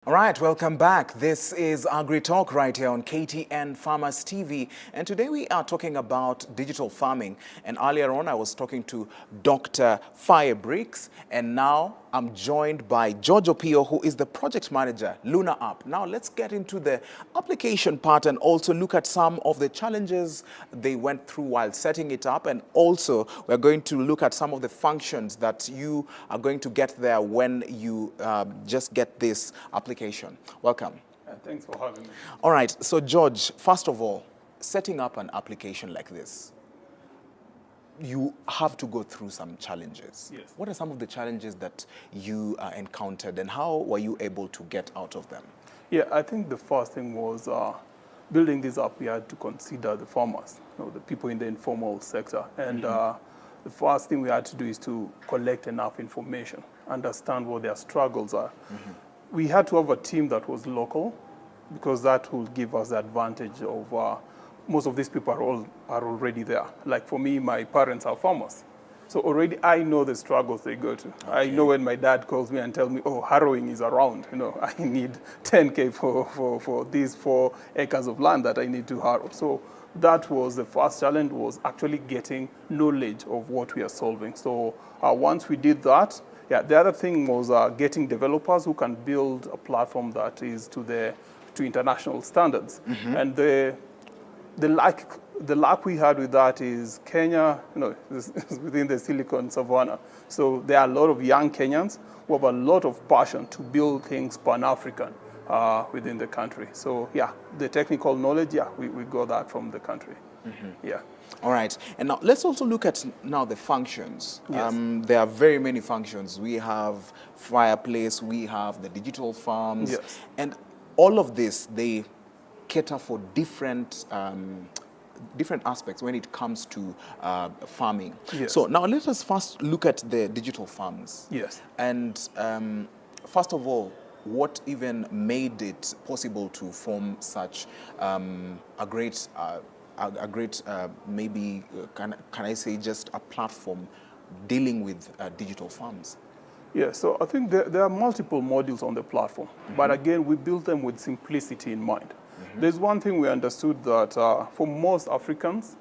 All right, welcome back. This is Agri Talk right here on KTN Farmers TV. And today we are talking about digital farming. And earlier on, I was talking to Dr. Firebricks. And now I'm joined by George Opio, who is the project manager, LUNNA app. Now let's get into the application part and also look at some of the challenges they went through while setting it up. And also, we're going to look at some of the functions that you are going to get there when you just get this application. Welcome. Thanks for having me. All right, so George, first of all, setting up an application like this, you have to go through some challenges. Yes. What are some of the challenges that you encountered and how were you able to get out of them? Yeah, I think the first thing was building this up, we had to consider the farmers, the people in the informal sector. And the first thing we had to do is to collect enough information, understand what their struggles are. We had to have a team that was local because that will give us the advantage of most of these people are already there. Like for me, my parents are farmers. So already I know the struggles they go to. Okay. I know when my dad calls me and tells me, oh, harrowing is around. I need 10K for these 4 acres of land that I need to harrow. So that was the first challenge, was actually getting knowledge of what we are solving. So once we did that, yeah, the other thing was getting developers who can build a platform that is to international standards. And the luck we had with that is Kenya, is within the Silicon Savannah. So there are a lot of young Kenyans who have a lot of passion to build things Pan-African within the country. So yeah, the technical knowledge, yeah, we got that from the country. Yeah. All right. And now let's also look at now the functions. Yes. There are very many functions. We have Fireplace, we have the digital farms. Yes. And all of this, they cater for different aspects when it comes to farming. Yes. So now let us first look at the digital farms. Yes. And first of all, what even made it possible to form such a great maybe, can I say, just a platform dealing with digital farms? Yeah, so I think there are multiple modules on the platform. But again, we built them with simplicity in mind. There's one thing we understood that for most Africans,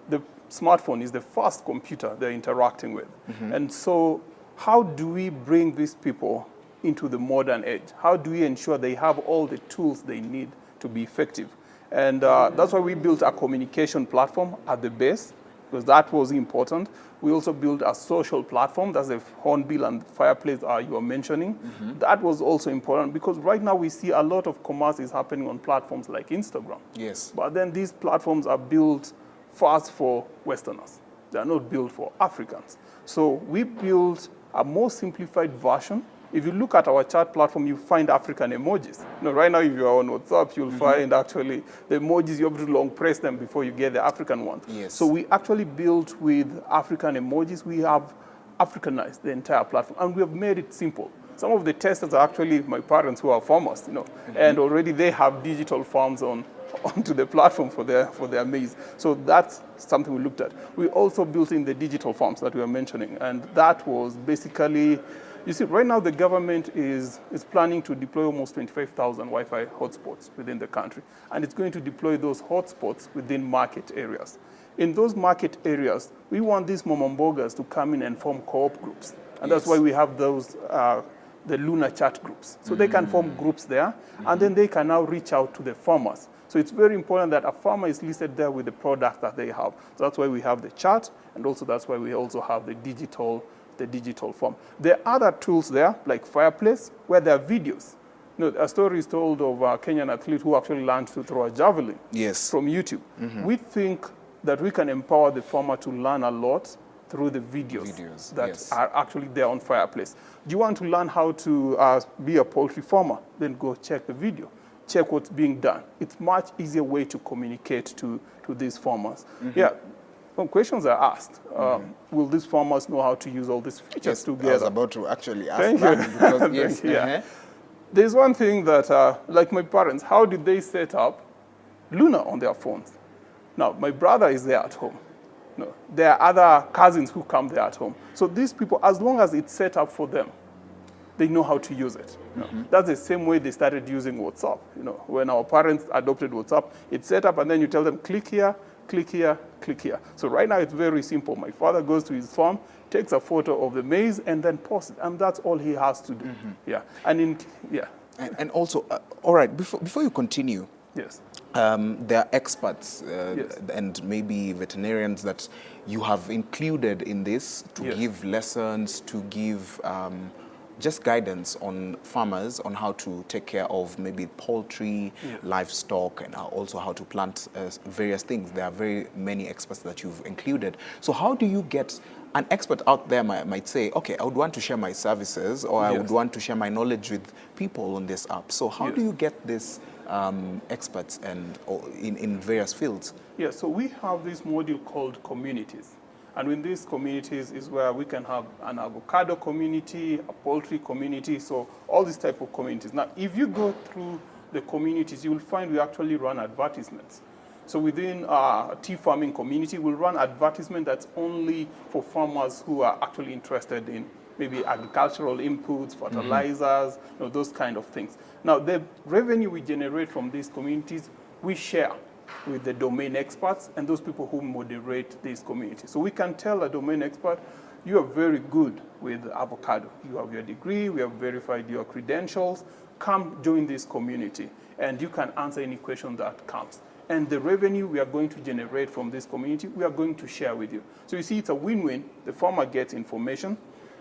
the smartphone is the first computer they're interacting with. And so how do we bring these people into the modern age? How do we ensure they have all the tools they need to be effective? And that's why we built a communication platform at the base, because that was important. We also built a social platform, that's the Hornbill and Fireplace you were mentioning. That was also important because right now we see a lot of commerce is happening on platforms like Instagram. Yes. But then these platforms are built first for Westerners. They are not built for Africans. So we built a more simplified version. If you look at our chat platform, you find African emojis. Right now, if you're on WhatsApp, you'll find actually the emojis, you have to long press them before you get the African ones. Yes. So we actually built with African emojis. We have Africanized the entire platform, and we have made it simple. Some of the testers are actually my parents who are farmers, and already they have digital farms onto the platform for their maize. So that's something we looked at. We also built in the digital farms that we were mentioning, and that was basically, you see, right now the government is planning to deploy almost 25,000 Wi-Fi hotspots within the country. And it's going to deploy those hotspots within market areas. In those market areas, we want these mamambogas to come in and form co-op groups. And that's why we have those, the LUNNA chat groups. So they can form groups there, and then they can now reach out to the farmers. So it's very important that a farmer is listed there with the product that they have. So that's why we have the chat, and also that's why we also have the digital form. There are other tools there, like Fireplace, where there are videos. A story is told of a Kenyan athlete who actually learned to throw a javelin from YouTube. We think that we can empower the farmer to learn a lot through the videos that are actually there on Fireplace. Do you want to learn how to be a poultry farmer? Then go check the video. Check what's being done. It's much easier way to communicate to these farmers. Yeah. When questions are asked, will these farmers know how to use all these features together? I was about to actually ask that. Because, There's one thing that, like my parents, how did they set up LUNNA on their phones? Now, my brother is there at home. There are other cousins who come there at home. So these people, as long as it's set up for them, they know how to use it. You know? That's the same way they started using WhatsApp. You know, when our parents adopted WhatsApp, it's set up and then you tell them, click here, click here, click here. So right now it's very simple. My father goes to his farm, takes a photo of the maize and then posts it, and that's all he has to do. Yeah, And also, all right, before you continue, yes. There are experts Yes. and maybe veterinarians that you have included in this to Yes. give lessons, to give just guidance on farmers on how to take care of maybe poultry, livestock, and also how to plant various things. There are very many experts that you've included. So how do you get an expert out there might say, okay, I would want to share my services or I would want to share my knowledge with people on this app. So how do you get this experts and in various fields? Yeah, so we have this module called communities. And in these communities is where we can have an avocado community, a poultry community, so all these type of communities. Now, if you go through the communities, you will find we actually run advertisements. So within our tea farming community, we'll run advertisement that's only for farmers who are actually interested in maybe agricultural inputs, fertilizers, you know, those kind of things. Now, the revenue we generate from these communities, we share with the domain experts and those people who moderate these communities. So we can tell a domain expert, you are very good with avocado. You have your degree, we have verified your credentials, come join this community and you can answer any question that comes. And the revenue we are going to generate from this community, we are going to share with you. So you see, it's a win-win. The farmer gets information.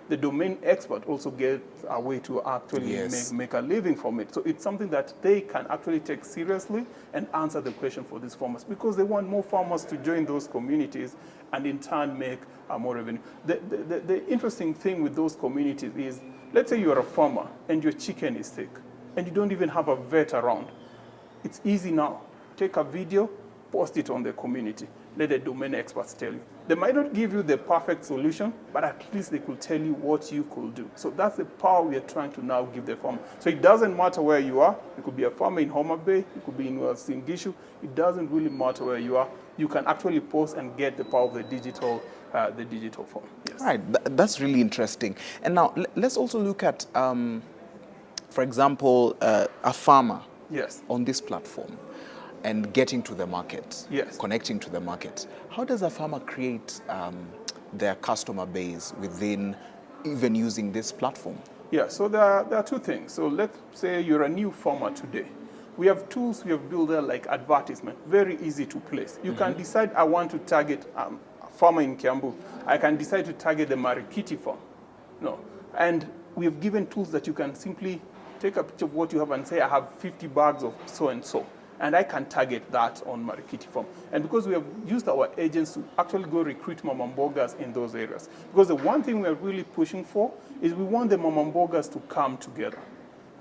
The domain expert also gets a way to actually make a living from it. So it's something that they can actually take seriously and answer the question for these farmers because they want more farmers to join those communities and in turn make more revenue. The interesting thing with those communities is, let's say you're a farmer and your chicken is sick and you don't even have a vet around. It's easy now. Take a video, post it on the community. Let the domain experts tell you. They might not give you the perfect solution, but at least they could tell you what you could do. So that's the power we are trying to now give the farmer. So it doesn't matter where you are. You could be a farmer in Homa Bay. You could be in Singishu. It doesn't really matter where you are. You can actually post and get the power of the digital form. Yes. Right, that's really interesting. And now let's also look at, for example, a farmer on this platform and getting to the market, connecting to the market. How does a farmer create their customer base within even using this platform? Yeah, so there are two things. So let's say you're a new farmer today. We have tools we have built there like advertisement, very easy to place. You can decide, I want to target a farmer in Kiambu. I can decide to target the Marikiti farm. No. And we have given tools that you can simply take a picture of what you have and say, I have 50 bags of so-and-so. And I can target that on Marikiti farm. And because we have used our agents to actually go recruit mamambogas in those areas. Because the one thing we're really pushing for is we want the mamambogas to come together,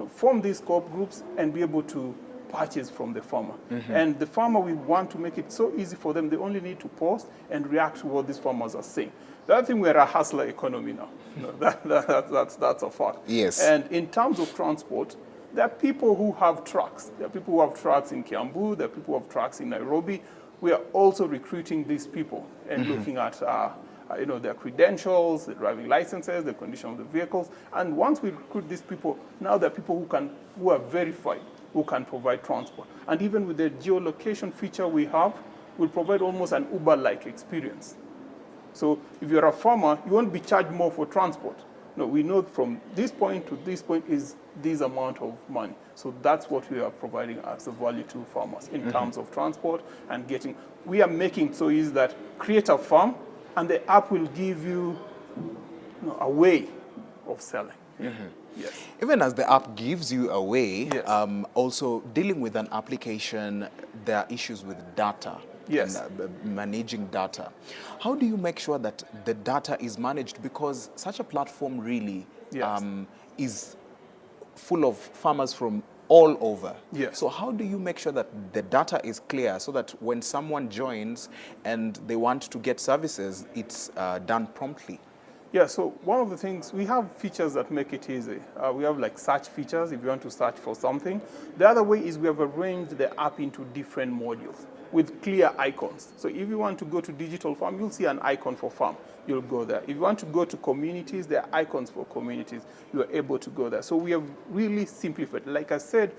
form these co-op groups and be able to purchase from the farmer. And the farmer, we want to make it so easy for them. They only need to post and react to what these farmers are saying. The other thing, we're a hustler economy now. That's a fact. Yes. And in terms of transport, there are people who have trucks. There are people who have trucks in Kiambu. There are people who have trucks in Nairobi. We are also recruiting these people and looking at their credentials, the driving licenses, the condition of the vehicles. And once we recruit these people, now there are people who are verified, who can provide transport. And even with the geolocation feature we have, we'll provide almost an Uber-like experience. So if you're a farmer, you won't be charged more for transport. No, we know from this point to this point is this amount of money. So that's what we are providing as a value to farmers in terms of transport and getting. We are making it so easy that create a farm and the app will give you, a way of selling. Yes. Even as the app gives you a way, also dealing with an application, there are issues with data. And, managing data. How do you make sure that the data is managed? Because such a platform really is full of farmers from all over. So how do you make sure that the data is clear so that when someone joins and they want to get services, it's done promptly? Yeah, so one of the things, we have features that make it easy. We have like search features if you want to search for something. The other way is we have arranged the app into different modules with clear icons. So if you want to go to digital farm, you'll see an icon for farm. You'll go there. If you want to go to communities, there are icons for communities. You are able to go there. So we have really simplified. Like I said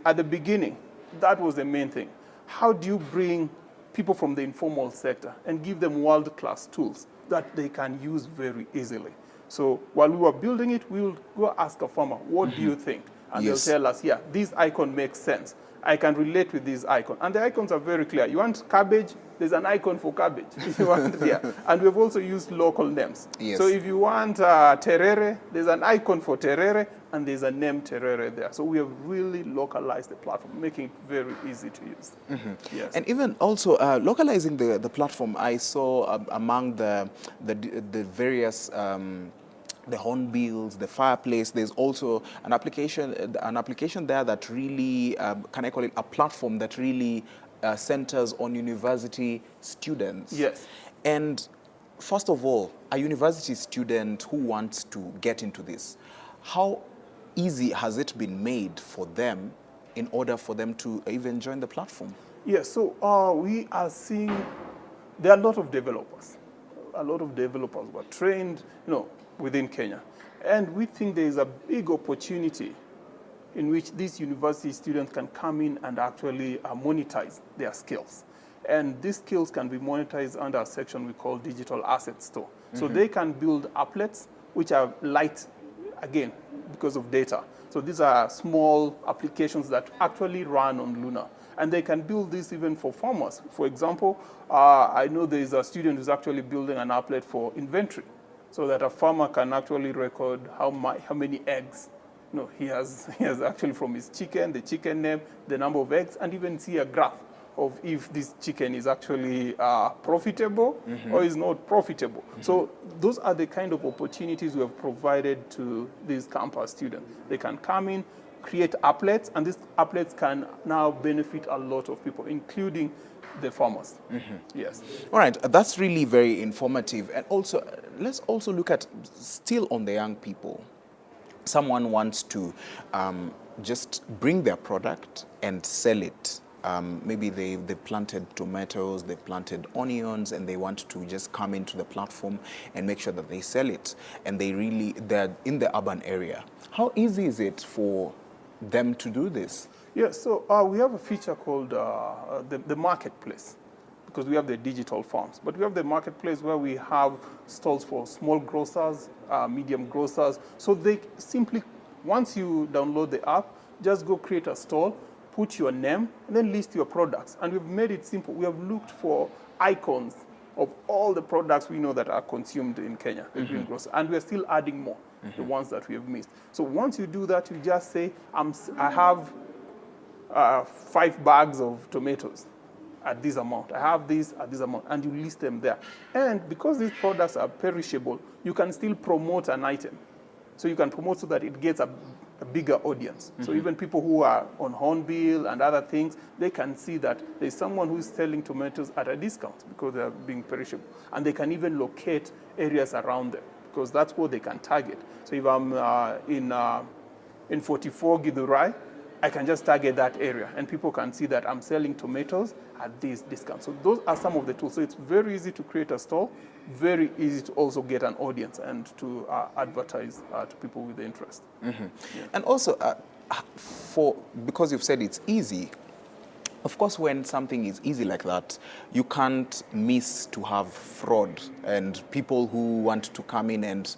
at the beginning, that was the main thing. How do you bring people from the informal sector and give them world-class tools that they can use very easily? So while we were building it, we'll go ask a farmer, what do you think? And Yes. they'll tell us, yeah, this icon makes sense. I can relate with this icon. And the icons are very clear. You want cabbage, there's an icon for cabbage. If you want, yeah. And we've also used local names. Yes. So if you want terere, there's an icon for terere, and there's a name terere there. So we have really localized the platform, making it very easy to use. Yes. And even also localizing the platform, I saw among the various the hornbills, the fireplace. There's also an application there that really can I call it a platform that really centers on university students. Yes. And first of all, a university student who wants to get into this, how easy has it been made for them in order for them to even join the platform? Yes, so we are seeing there are a lot of developers. A lot of developers were trained, within Kenya. And we think there is a big opportunity in which these university students can come in and actually monetize their skills. And these skills can be monetized under a section we call Digital Asset Store. So they can build applets which are light, again, because of data. So these are small applications that actually run on Lunna. And they can build this even for farmers. For example, I know there is a student who's actually building an applet for inventory, so that a farmer can actually record how many eggs he has actually from his chicken, the chicken name, the number of eggs, and even see a graph of if this chicken is actually profitable or is not profitable. So those are the kind of opportunities we have provided to these campus students. They can come in, create applets, and these applets can now benefit a lot of people, including the farmers. Yes. All right, that's really very informative. And also, let's also look at still on the young people. Someone wants to just bring their product and sell it. Maybe they planted tomatoes, they planted onions, and they want to just come into the platform and make sure that they sell it. And they're in the urban area. How easy is it for them to do this? Yes, so we have a feature called the marketplace, because we have the digital farms. But we have the marketplace where we have stalls for small grocers, medium grocers. So they simply, once you download the app, just go create a stall, put your name, and then list your products. And we've made it simple. We have looked for icons of all the products we know that are consumed in Kenya, the green grocer. And we're still adding more, the ones that we have missed. So once you do that, you just say, I have 5 bags of tomatoes at this amount. I have this at this amount, and you list them there. And because these products are perishable, you can still promote an item. So you can promote so that it gets a bigger audience. So even people who are on Hornbill and other things, they can see that there's someone who's selling tomatoes at a discount because they're being perishable. And they can even locate areas around them, because that's what they can target. So if I'm in 44 Githurai, I can just target that area, and people can see that I'm selling tomatoes at this discount. So those are some of the tools. So it's very easy to create a store, very easy to also get an audience and to advertise to people with the interest. Yeah. And also, because you've said it's easy, of course, when something is easy like that, you can't miss to have fraud and people who want to come in and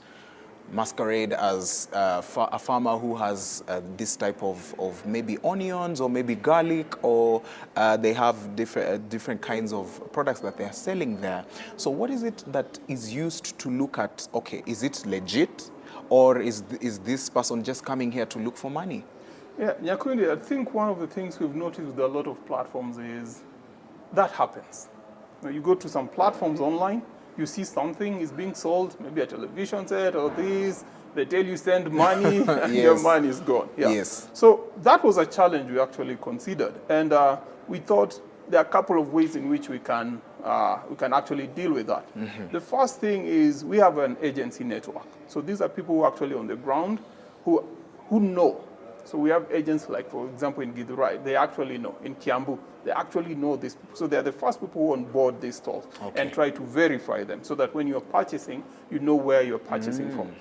masquerade as a farmer who has this type of maybe onions or maybe garlic, or they have different kinds of products that they are selling there. So what is it that is used to look at, okay, is it legit, or is this person just coming here to look for money? Yeah, Nyakundi, I think one of the things we've noticed with a lot of platforms is that happens. You go to some platforms online, you see something is being sold, maybe a television set or this, they tell you send money, and Yes. your money is gone. Yeah. Yes. So that was a challenge we actually considered. And we thought there are a couple of ways in which we can we can actually deal with that. The first thing is we have an agency network. So these are people who are actually on the ground who know. So we have agents like, for example, in Githurai, they actually know. In Kiambu, they actually know this. So they're the first people who onboard these stalls and try to verify them so that when you're purchasing, you know where you're purchasing from.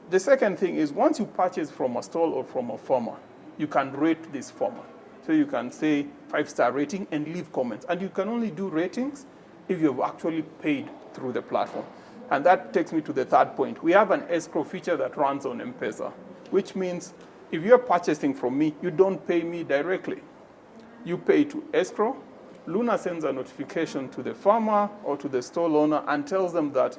The second thing is once you purchase from a stall or from a farmer, you can rate this farmer. So you can say 5-star rating and leave comments. And you can only do ratings if you've actually paid through the platform. And that takes me to the third point. We have an escrow feature that runs on M-Pesa, which means if you're purchasing from me, you don't pay me directly. You pay to escrow. Luna sends a notification to the farmer or to the stall owner and tells them that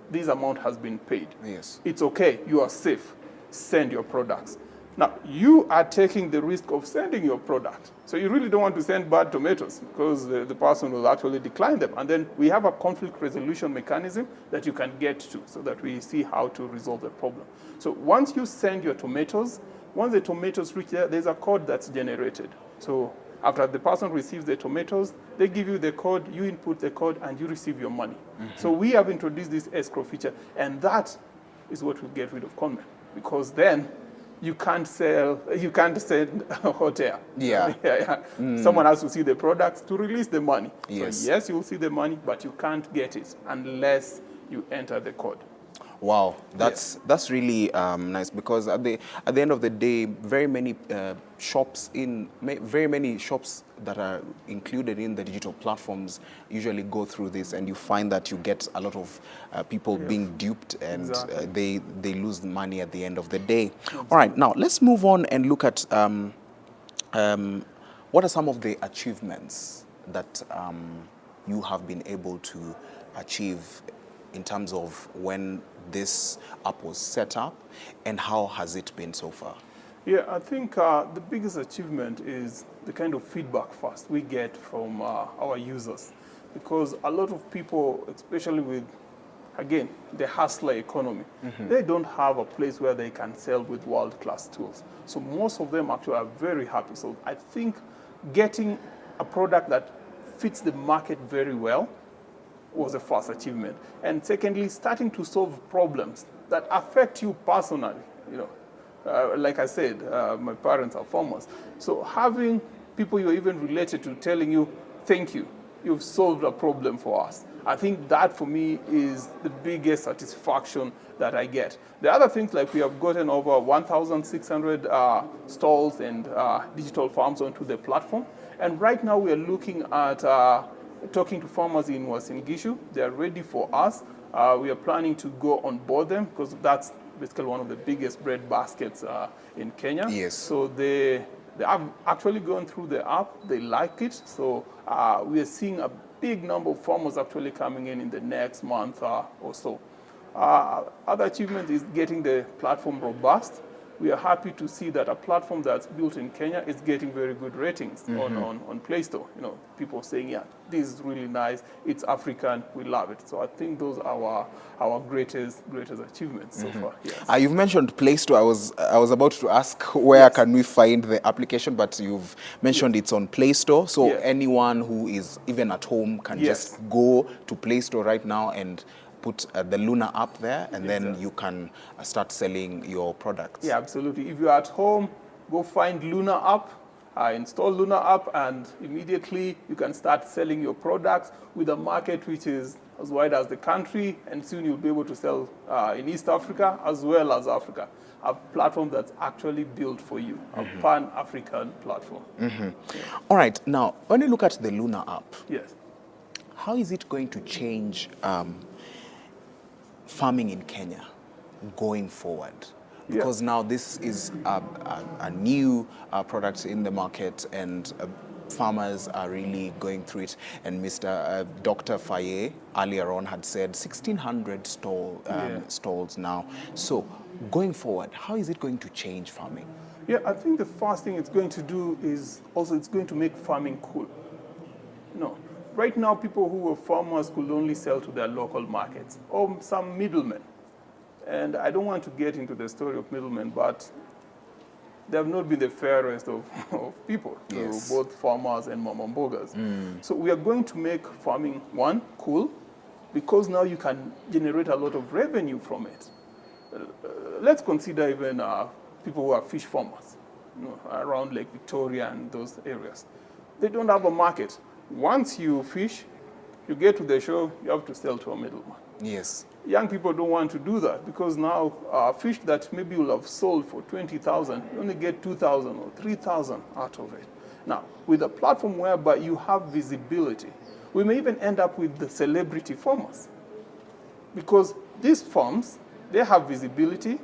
this amount has been paid. Yes. It's okay. You are safe. Send your products. Now, you are taking the risk of sending your product. So you really don't want to send bad tomatoes because the person will actually decline them. And then we have a conflict resolution mechanism that you can get to so that we see how to resolve the problem. So once you send your tomatoes, once the tomatoes reach there, there's a code that's generated. So after the person receives the tomatoes, they give you the code, you input the code, and you receive your money. So we have introduced this escrow feature, and that is what will get rid of conmen, because then you can't send hot air. Yeah. Someone has to see the products to release the money. Yes. So yes, you'll see the money, but you can't get it unless you enter the code. Wow, that's really nice, because at the end of the day, very many shops that are included in the digital platforms usually go through this, and you find that you get a lot of people being duped, and they lose the money at the end of the day. All right, now let's move on and look at what are some of the achievements that you have been able to achieve in terms of when this app was set up, and how has it been so far? Yeah, I think the biggest achievement is the kind of feedback first we get from our users, because a lot of people, especially with, again, the hustler economy, they don't have a place where they can sell with world-class tools. So most of them actually are very happy. So I think getting a product that fits the market very well was the first achievement. And secondly, starting to solve problems that affect you personally. Like I said, my parents are farmers. So having people you're even related to telling you, thank you, you've solved a problem for us. I think that for me is the biggest satisfaction that I get. The other things, like we have gotten over 1,600 stalls and digital farms onto the platform. And right now we are looking at talking to farmers in Uasin Gishu. They are ready for us. We are planning to go on board them, because that's basically one of the biggest bread baskets in Kenya. Yes. So they have actually gone through the app. They like it. So we are seeing a big number of farmers actually coming in the next month or so. Other achievement is getting the platform robust. We are happy to see that a platform that's built in Kenya is getting very good ratings on Play Store. People saying, yeah, this is really nice. It's African. We love it. So I think those are our greatest achievements so far. Yes. You've mentioned Play Store. I was about to ask where can we find the application, but you've mentioned it's on Play Store. So anyone who is even at home can just go to Play Store right now and put the Lunna app there, and then you can start selling your products. Yeah, absolutely. If you're at home, go find Lunna app, install Lunna app, and immediately you can start selling your products with a market which is as wide as the country, and soon you'll be able to sell in East Africa as well as Africa. A platform that's actually built for you, a pan-African platform. All right, now, when you look at the Lunna app, how is it going to change farming in Kenya going forward? Because now this is a new product in the market, and farmers are really going through it. And Dr. Faye earlier on had said 1,600 stalls now. So going forward, how is it going to change farming? Yeah, I think the first thing it's going to do is also it's going to make farming cool. Right now, people who were farmers could only sell to their local markets or some middlemen. And I don't want to get into the story of middlemen, but they have not been the fairest of people, Yes. to both farmers and mamambogas. So we are going to make farming, one, cool, because now you can generate a lot of revenue from it. Let's consider even people who are fish farmers, around Lake Victoria and those areas. They don't have a market. Once you fish, you get to the shore, you have to sell to a middleman. Yes. Young people don't want to do that because now fish that maybe you'll have sold for 20,000, you only get 2,000 or 3,000 out of it. Now, with a platform whereby you have visibility, we may even end up with the celebrity farmers. Because these farms, they have visibility.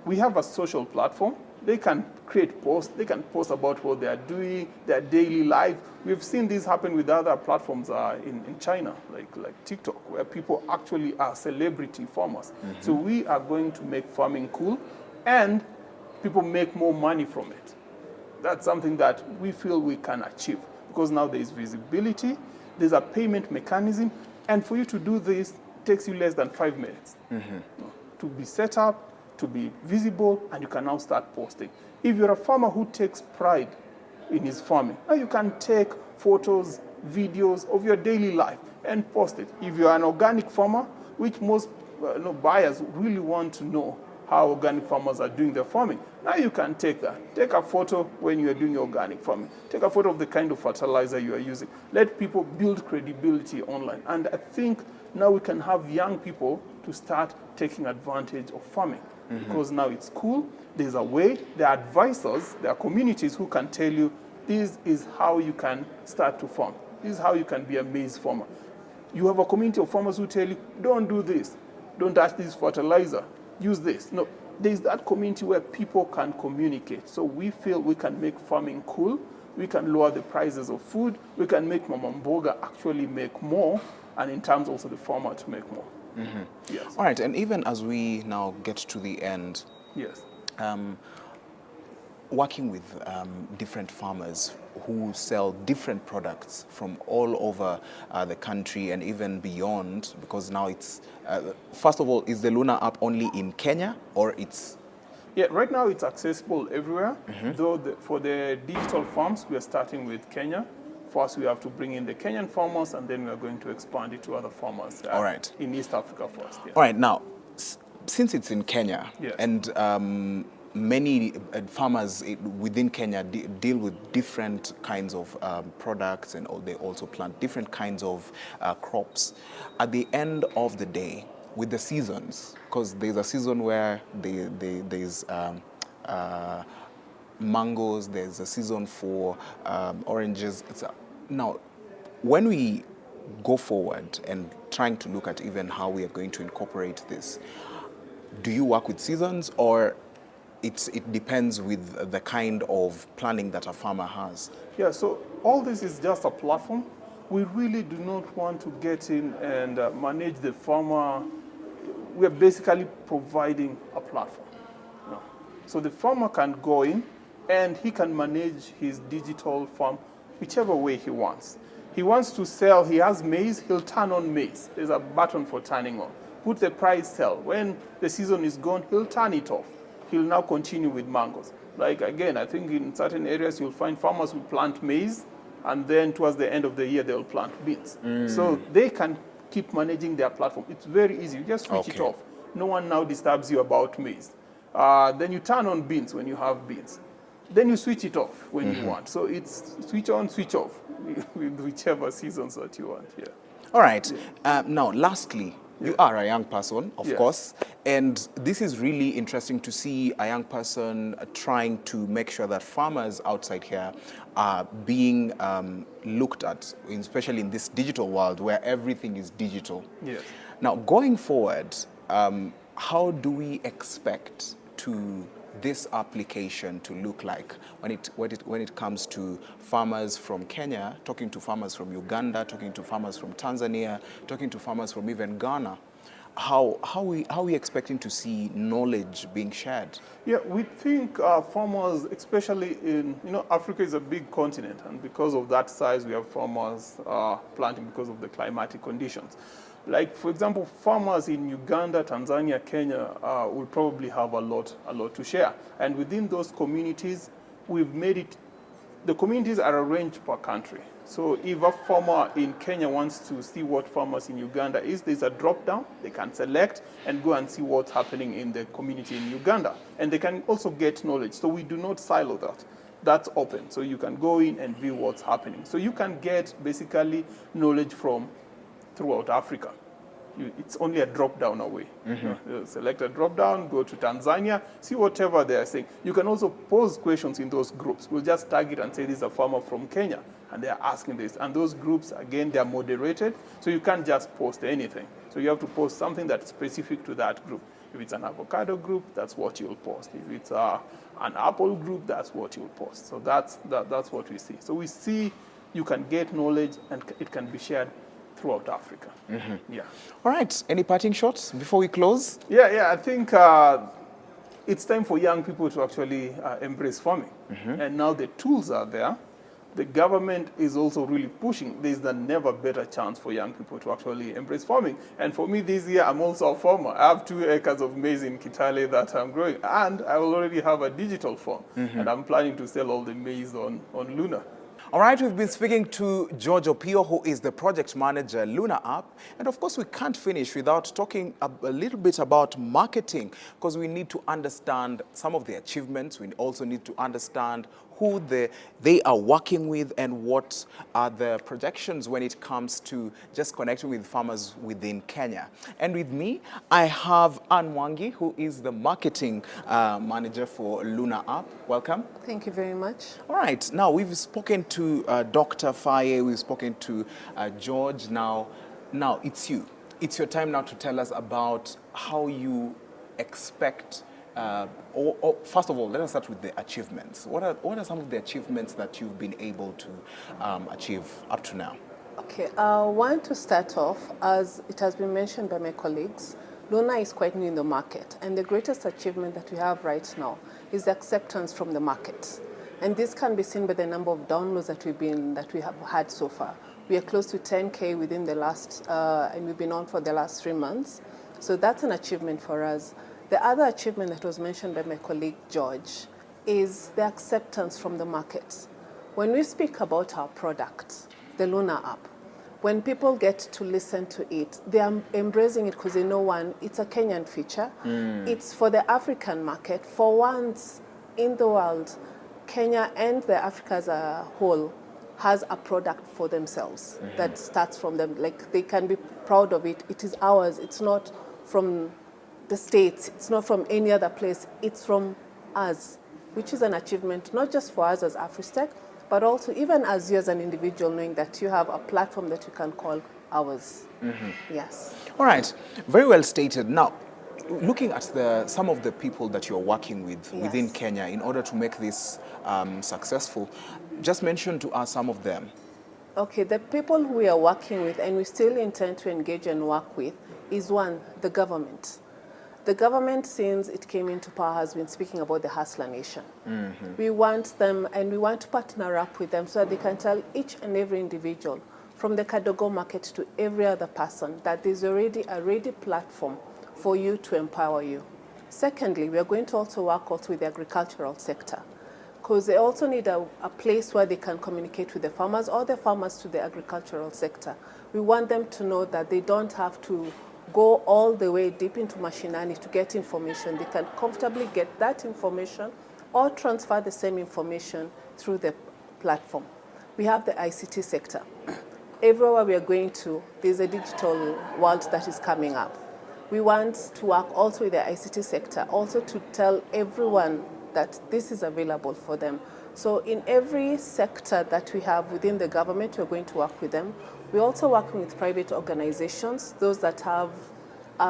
We have a social platform. They can create posts. They can post about what they are doing, their daily life. We've seen this happen with other platforms in China, like TikTok, where people actually are celebrity farmers. So we are going to make farming cool, and people make more money from it. That's something that we feel we can achieve, because now there is visibility, there's a payment mechanism, and for you to do this, it takes you less than 5 minutes to be set up, to be visible, and you can now start posting. If you're a farmer who takes pride in his farming, now you can take photos, videos of your daily life and post it. If you're an organic farmer, which most buyers really want to know how organic farmers are doing their farming, now you can take that. Take a photo when you are doing your organic farming. Take a photo of the kind of fertilizer you are using. Let people build credibility online. And I think now we can have young people to start taking advantage of farming. Because now it's cool, there's a way, there are advisors, there are communities who can tell you, this is how you can start to farm. This is how you can be a maize farmer. You have a community of farmers who tell you, don't do this, don't touch this fertilizer, use this. No, there's that community where people can communicate. So we feel we can make farming cool, we can lower the prices of food, we can make mamamboga actually make more, and in terms also the farmer to make more. Yes. All right, and even as we now get to the end, Yes. working with different farmers who sell different products from all over the country and even beyond, because now it's, first of all, is the Lunna app only in Kenya, or it's... Yeah, right now it's accessible everywhere, though for the digital farms, we are starting with Kenya. First, we have to bring in the Kenyan farmers, and then we are going to expand it to other farmers All right. in East Africa first. Yeah. All right, now, since it's in Kenya, Yes. and many farmers within Kenya deal with different kinds of products, and they also plant different kinds of crops. At the end of the day, with the seasons, because there's a season where there's mangoes, there's a season for oranges. Now, when we go forward and trying to look at even how we are going to incorporate this, do you work with seasons, or it depends with the kind of planning that a farmer has? Yeah, so all this is just a platform. We really do not want to get in and manage the farmer. We're basically providing a platform. So the farmer can go in and he can manage his digital farm whichever way he wants. He wants to sell, he has maize, he'll turn on maize. There's a button for turning on. Put the price sell. When the season is gone, he'll turn it off. He'll now continue with mangoes. Like again, I think in certain areas you'll find farmers who plant maize, and then towards the end of the year they'll plant beans. So they can keep managing their platform. It's very easy. You just switch it off. No one now disturbs you about maize. Then you turn on beans when you have beans. Then you switch it off when you want. So it's switch on, switch off with whichever seasons that you want. Yeah. All right. Now, lastly, you are a young person, of Yes. course, and this is really interesting to see a young person trying to make sure that farmers outside here are being looked at, especially in this digital world where everything is digital. Yes. Now, going forward, how do we expect this application to look like when it comes to farmers from Kenya, talking to farmers from Uganda, talking to farmers from Tanzania, talking to farmers from even Ghana? How are we expecting to see knowledge being shared? Yeah, we think farmers, especially in, Africa is a big continent, and because of that size, we have farmers planting because of the climatic conditions. Like, for example, farmers in Uganda, Tanzania, Kenya will probably have a lot to share. And within those communities, we've made it, the communities are arranged per country. So if a farmer in Kenya wants to see what farmers in Uganda is, there's a drop down. They can select and go and see what's happening in the community in Uganda. And they can also get knowledge. So we do not silo that. That's open. So you can go in and view what's happening. So you can get basically knowledge from throughout Africa. It's only a drop down away. You select a drop down, go to Tanzania, see whatever they are saying. You can also pose questions in those groups. We'll just tag it and say this is a farmer from Kenya, and they are asking this. And those groups, again, they are moderated, so you can't just post anything. So you have to post something that's specific to that group. If it's an avocado group, that's what you'll post. If it's an apple group, that's what you'll post. So that's what we see. So we see you can get knowledge, and it can be shared throughout Africa. Yeah. All right. Any parting shots before we close? Yeah. I think it's time for young people to actually embrace farming. And now the tools are there. The government is also really pushing. There's the never better chance for young people to actually embrace farming. And for me this year, I'm also a farmer. I have 2 acres of maize in Kitale that I'm growing. And I already have a digital farm. And I'm planning to sell all the maize on LUNNA. All right, we've been speaking to George Opio, who is the project manager, LUNNA app. And of course, we can't finish without talking a little bit about marketing, because we need to understand some of the achievements. We also need to understand who they are working with and what are the projections when it comes to just connecting with farmers within Kenya. And with me, I have Ann Mwangi, who is the marketing manager for LUNNA app. Welcome. Thank you very much. All right. Now, we've spoken to Dr. Faye, we've spoken to George. Now it's you. It's your time now to tell us about how you expect, or first of all, let us start with the achievements. What are some of the achievements that you've been able to achieve up to now? Okay, I want to start off, as it has been mentioned by my colleagues, LUNNA is quite new in the market, and the greatest achievement that we have right now is the acceptance from the market. And this can be seen by the number of downloads that we have had so far. We are close to 10K within the last, and we've been on for the last 3 months. So that's an achievement for us. The other achievement that was mentioned by my colleague George is the acceptance from the market. When we speak about our product, the LUNNA app, when people get to listen to it, they are embracing it because they know, one, it's a Kenyan feature. It's for the African market. For once in the world, Kenya and the Africa as a whole has a product for themselves that starts from them. Like, they can be proud of it. It is ours. It's not from the States. It's not from any other place. It's from us, which is an achievement, not just for us as AfriStech, but also even as you as an individual, knowing that you have a platform that you can call ours. Yes. All right. Very well stated. Now, looking at some of the people that you're working with within Kenya in order to make this successful, just mention to us some of them. Okay, the people who we are working with and we still intend to engage and work with is, one, the government. The government, since it came into power, has been speaking about the Hustler Nation. We want them, and we want to partner up with them so that they can tell each and every individual, from the Kadogo market to every other person, that there's already a ready platform for you to empower you. Secondly, we are going to also work with the agricultural sector, because they also need a place where they can communicate with the farmers, or the farmers to the agricultural sector. We want them to know that they don't have to go all the way deep into mashinani to get information. They can comfortably get that information or transfer the same information through the platform. We have the ICT sector. Everywhere we are going to, there's a digital world that is coming up. We want to work also with the ICT sector, also to tell everyone that this is available for them. So in every sector that we have within the government, we're going to work with them. We're also working with private organizations, those that have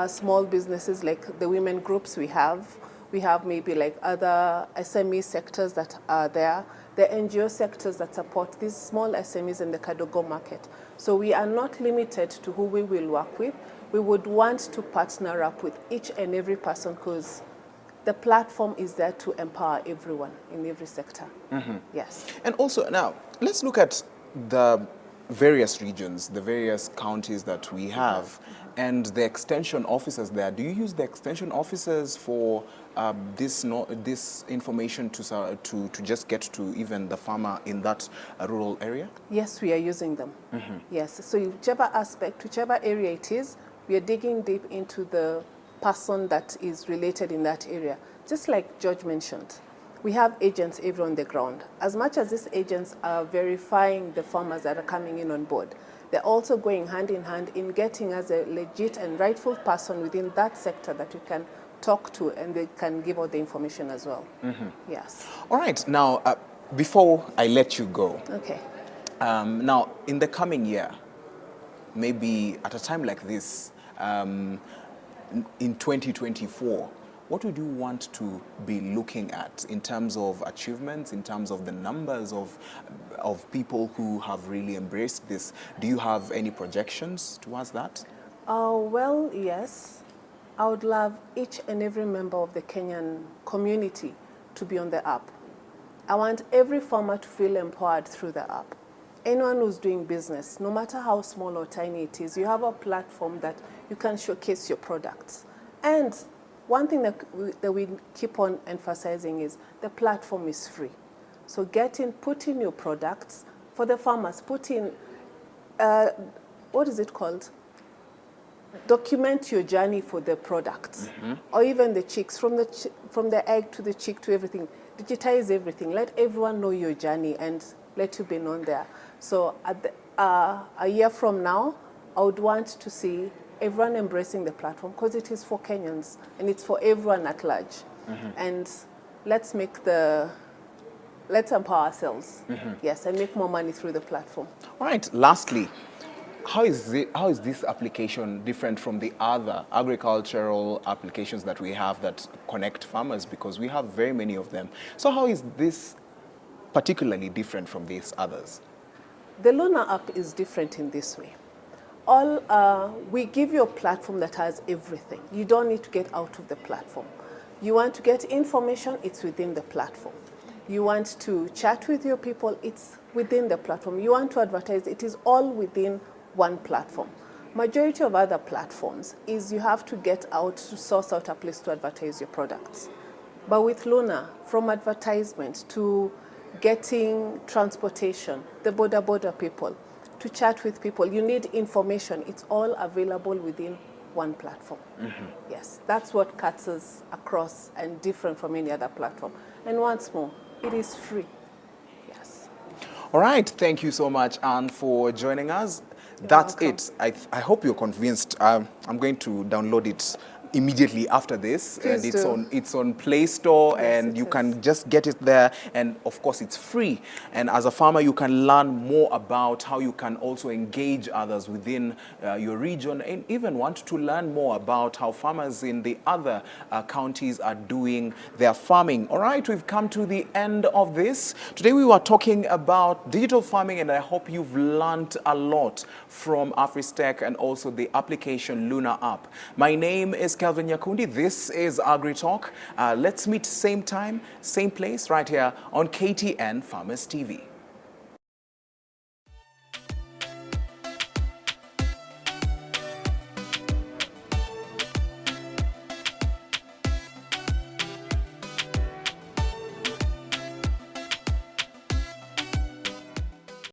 small businesses like the women groups we have. We have maybe like other SME sectors that are there, the NGO sectors that support these small SMEs in the Kadogo market. So we are not limited to who we will work with. We would want to partner up with each and every person, because the platform is there to empower everyone in every sector. Yes. And also, now, let's look at the various regions, the various counties that we have. And the extension officers there, do you use the extension officers for this information to just get to even the farmer in that rural area? Yes, we are using them. Yes, so whichever aspect, whichever area it is, we are digging deep into the person that is related in that area. Just like George mentioned, we have agents everywhere on the ground. As much as these agents are verifying the farmers that are coming in on board, they're also going hand in hand in getting us a legit and rightful person within that sector that we can talk to, and they can give out the information as well. Yes. All right. Now, before I let you go, Okay. now in the coming year, maybe at a time like this, in 2024, what would you want to be looking at in terms of achievements, in terms of the numbers of people who have really embraced this? Do you have any projections towards that? Well, yes. I would love each and every member of the Kenyan community to be on the app. I want every farmer to feel empowered through the app. Anyone who's doing business, no matter how small or tiny it is, you have a platform that you can showcase your products. And one thing that we keep on emphasizing is the platform is free. So put in your products. For the farmers, put in, what is it called? Document your journey for the products, or even the chicks, from the egg to the chick to everything. Digitize everything. Let everyone know your journey and let you be known there. So a year from now, I would want to see everyone embracing the platform, because it is for Kenyans and it's for everyone at large. And let's empower ourselves, yes, and make more money through the platform. All right. Lastly, how is this application different from the other agricultural applications that we have that connect farmers? Because we have very many of them. So how is this particularly different from these others? The LUNNA app is different in this way. We give you a platform that has everything. You don't need to get out of the platform. You want to get information, it's within the platform. You want to chat with your people, it's within the platform. You want to advertise, it is all within one platform. Majority of other platforms is you have to get out to source out a place to advertise your products. But with LUNNA, from advertisement to getting transportation, the border people, to chat with people, you need information. It's all available within one platform. Yes, that's what cuts us across and different from any other platform. And once more, it is free. Yes. All right. Thank you so much, Anne, for joining us. That's welcome. it. I hope you're convinced. I'm going to download it immediately after this. Please And do. it's on Play Store, Yes, and it you is. can just get it there. And of course, it's free. And as a farmer, you can learn more about how you can also engage others within your region, and even want to learn more about how farmers in the other counties are doing their farming. All right, we've come to the end of this. Today we were talking about digital farming, and I hope you've learned a lot from AfriStech and also the application LUNNA app. My name is Kelvin Nyakundi. This is AgriTalk. Let's meet same time, same place, right here on KTN Farmers TV.